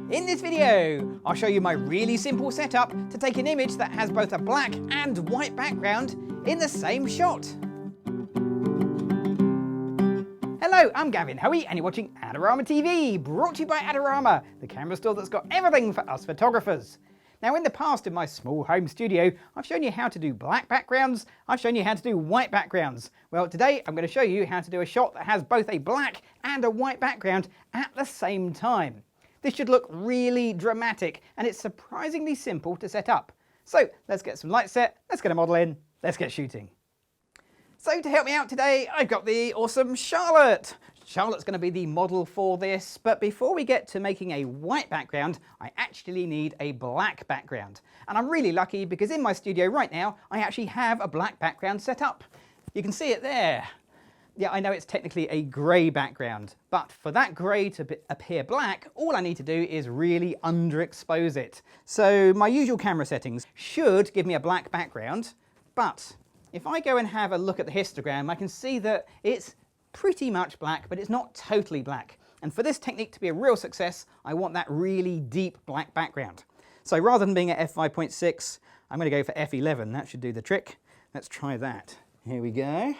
In this video, I'll show you my really simple setup to take an image that has both a black and white background in the same shot. Hello, I'm Gavin Hoey and you're watching Adorama TV, brought to you by Adorama, the camera store that's got everything for us photographers. Now in the past in my small home studio, I've shown you how to do black backgrounds, I've shown you how to do white backgrounds. Well, today I'm going to show you how to do a shot that has both a black and a white background at the same time. This should look really dramatic and it's surprisingly simple to set up. So let's get some lights set, let's get a model in, let's get shooting. So to help me out today, I've got the awesome Charlotte. Charlotte's going to be the model for this, but before we get to making a white background, I actually need a black background. And I'm really lucky because in my studio right now, I actually have a black background set up. You can see it there. Yeah, I know it's technically a grey background, but for that grey to appear black, all I need to do is really underexpose it. So my usual camera settings should give me a black background, but if I go and have a look at the histogram, I can see that it's pretty much black, but it's not totally black. And for this technique to be a real success, I want that really deep black background. So rather than being at f5.6, I'm going to go for f11. That should do the trick. Let's try that. Here we go.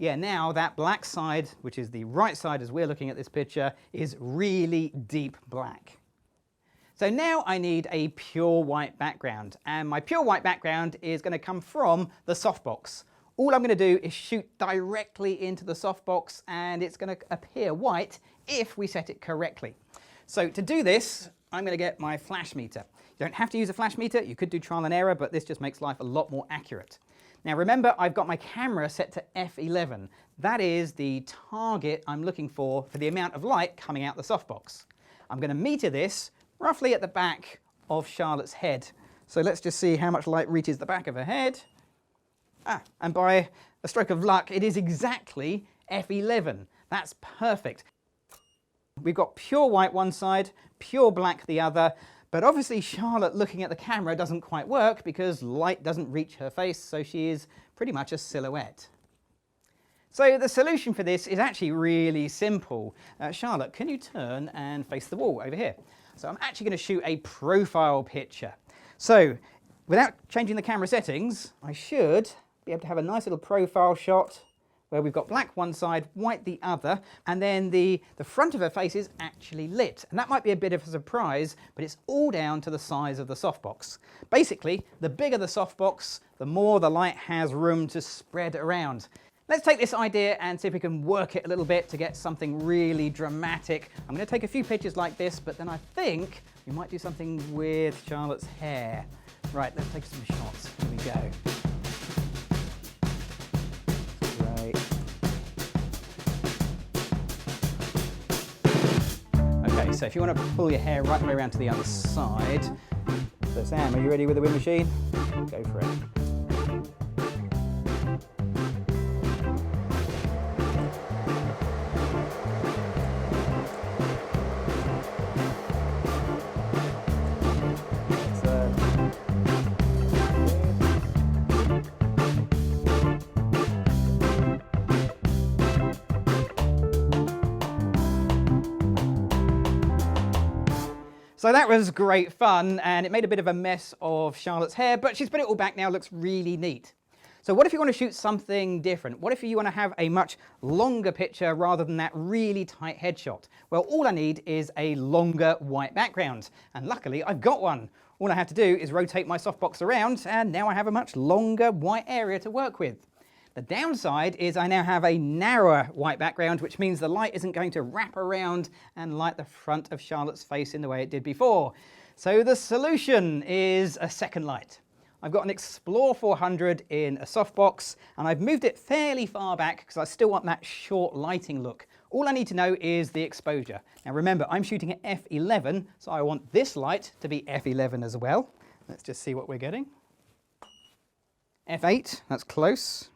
Yeah, now that black side, which is the right side as we're looking at this picture, is really deep black. So now I need a pure white background, and my pure white background is going to come from the softbox. All I'm going to do is shoot directly into the softbox and it's going to appear white if we set it correctly. So to do this, I'm going to get my flash meter. You don't have to use a flash meter, you could do trial and error, but this just makes life a lot more accurate. Now remember, I've got my camera set to f11. That is the target I'm looking for the amount of light coming out the softbox. I'm going to meter this roughly at the back of Charlotte's head. So let's just see how much light reaches the back of her head. And by a stroke of luck, it is exactly f11. That's perfect. We've got pure white one side, pure black the other, but obviously Charlotte looking at the camera doesn't quite work because light doesn't reach her face, so she is pretty much a silhouette. So the solution for this is actually really simple. Charlotte, can you turn and face the wall over here? So I'm actually going to shoot a profile picture. So without changing the camera settings, I should be able to have a nice little profile shot where we've got black one side, white the other, and then the front of her face is actually lit. And that might be a bit of a surprise, but it's all down to the size of the softbox. Basically, the bigger the softbox, the more the light has room to spread around. Let's take this idea and see if we can work it a little bit to get something really dramatic. I'm going to take a few pictures like this, but then I think we might do something with Charlotte's hair. Right, let's take some shots. Here we go. Okay, so if you want to pull your hair right the way around to the other side. So Sam, are you ready with the wind machine? Go for it. So that was great fun and it made a bit of a mess of Charlotte's hair, but she's put it all back now, looks really neat. So what if you want to shoot something different? What if you want to have a much longer picture rather than that really tight headshot? Well, all I need is a longer white background, and luckily I've got one. All I have to do is rotate my softbox around and now I have a much longer white area to work with. The downside is I now have a narrower white background, which means the light isn't going to wrap around and light the front of Charlotte's face in the way it did before. So the solution is a second light. I've got an Xplor 400 in a softbox and I've moved it fairly far back because I still want that short lighting look. All I need to know is the exposure. Now remember, I'm shooting at f11, so I want this light to be f11 as well. Let's just see what we're getting. f8, that's close.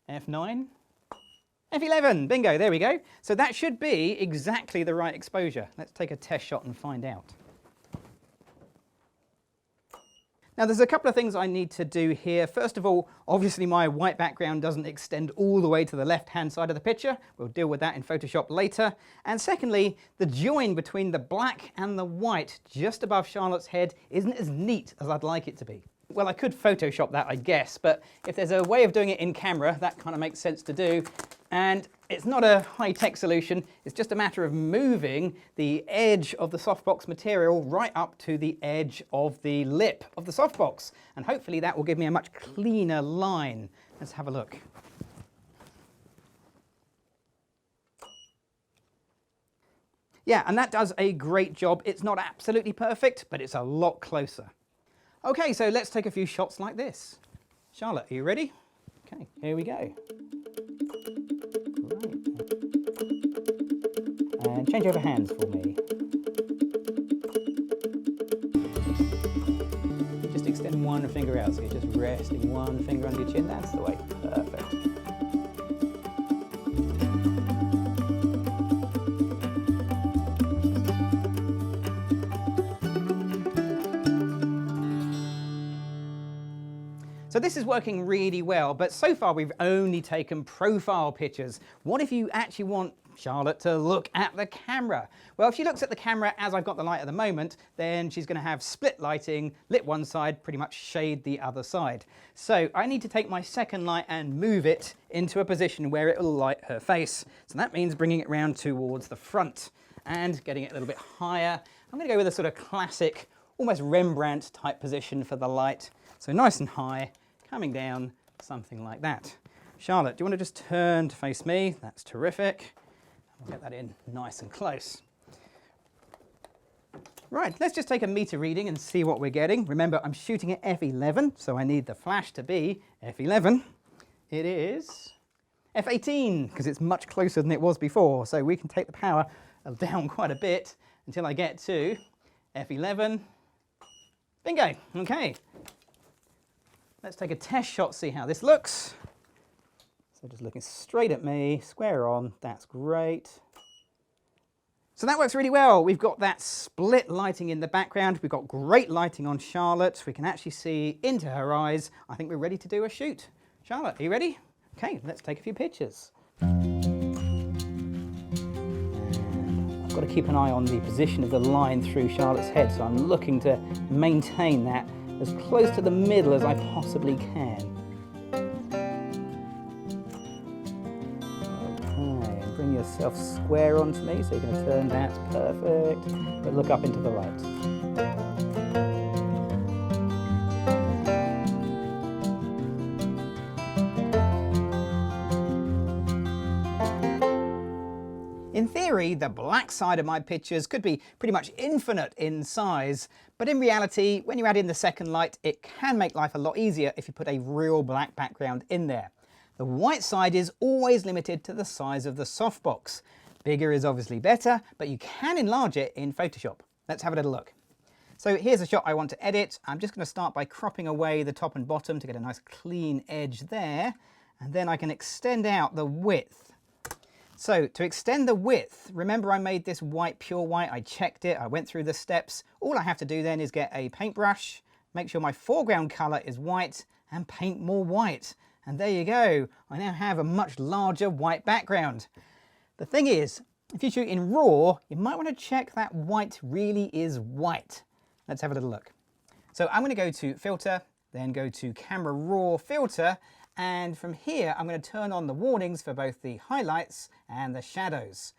f9, f11, bingo, there we go. So that should be exactly the right exposure. Let's take a test shot and find out. Now there's a couple of things I need to do here. First of all, obviously my white background doesn't extend all the way to the left-hand side of the picture. We'll deal with that in Photoshop later. And secondly, the join between the black and the white just above Charlotte's head isn't as neat as I'd like it to be. Well, I could Photoshop that, I guess, but if there's a way of doing it in camera, that kind of makes sense to do. And it's not a high-tech solution, it's just a matter of moving the edge of the softbox material right up to the edge of the lip of the softbox. And hopefully that will give me a much cleaner line. Let's have a look. Yeah, and that does a great job. It's not absolutely perfect, but it's a lot closer. Okay, so let's take a few shots like this. Charlotte, are you ready? Okay, here we go. Great. And change over hands for me. Just extend one finger out, so you're just resting one finger under your chin. That's the way. Perfect. So this is working really well, but so far we've only taken profile pictures. What if you actually want Charlotte to look at the camera? Well, if she looks at the camera as I've got the light at the moment, then she's going to have split lighting, lit one side, pretty much shade the other side. So I need to take my second light and move it into a position where it will light her face. So that means bringing it round towards the front and getting it a little bit higher. I'm going to go with a sort of classic, almost Rembrandt type position for the light. So nice and high, coming down, something like that. Charlotte, do you want to just turn to face me? That's terrific. I'll get that in nice and close. Right, let's just take a meter reading and see what we're getting. Remember, I'm shooting at f11, so I need the flash to be f11. It is f18, because it's much closer than it was before. So we can take the power down quite a bit until I get to f11. Bingo, okay. Let's take a test shot, see how this looks. So just looking straight at me, square on, that's great. So that works really well. We've got that split lighting in the background. We've got great lighting on Charlotte. We can actually see into her eyes. I think we're ready to do a shoot. Charlotte, are you ready? Okay, let's take a few pictures. And I've got to keep an eye on the position of the line through Charlotte's head, so I'm looking to maintain that as close to the middle as I possibly can. Okay, bring yourself square onto me, so you're going to turn that, perfect, but look up into the light. In theory, the black side of my pictures could be pretty much infinite in size, but in reality, when you add in the second light, it can make life a lot easier if you put a real black background in there. The white side is always limited to the size of the softbox. Bigger is obviously better, but you can enlarge it in Photoshop. Let's have a little look. So here's a shot I want to edit. I'm just going to start by cropping away the top and bottom to get a nice clean edge there, and then I can extend out the width. So to extend the width, remember I made this white, pure white, I checked it, I went through the steps. All I have to do then is get a paintbrush, make sure my foreground colour is white, and paint more white. And there you go, I now have a much larger white background. The thing is, if you shoot in RAW, you might want to check that white really is white. Let's have a little look. So I'm going to go to Filter, then go to Camera Raw Filter, and from here I'm going to turn on the warnings for both the highlights and the shadows.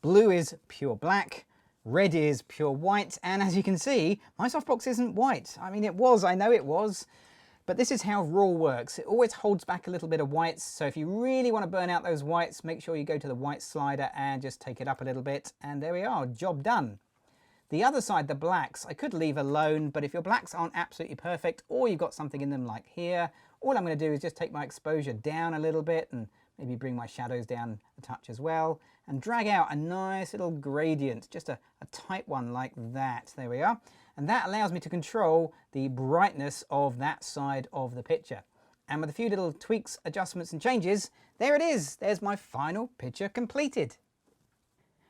Blue is pure black, red is pure white, and as you can see, my softbox isn't white. I mean, it was, I know it was, but this is how RAW works. It always holds back a little bit of whites, so if you really want to burn out those whites, make sure you go to the white slider and just take it up a little bit, and there we are, job done. The other side, the blacks, I could leave alone, but if your blacks aren't absolutely perfect, or you've got something in them like here, all I'm going to do is just take my exposure down a little bit and maybe bring my shadows down a touch as well, and drag out a nice little gradient, just a tight one like that. There we are. And that allows me to control the brightness of that side of the picture. And with a few little tweaks, adjustments and changes, there it is. There's my final picture completed.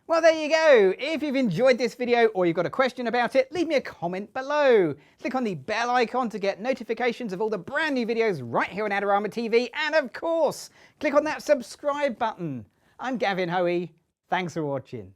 Well, there you go. If you've enjoyed this video or you've got a question about it, leave me a comment below. Click on the bell icon to get notifications of all the brand new videos right here on Adorama TV. And of course, click on that subscribe button. I'm Gavin Hoey. Thanks for watching.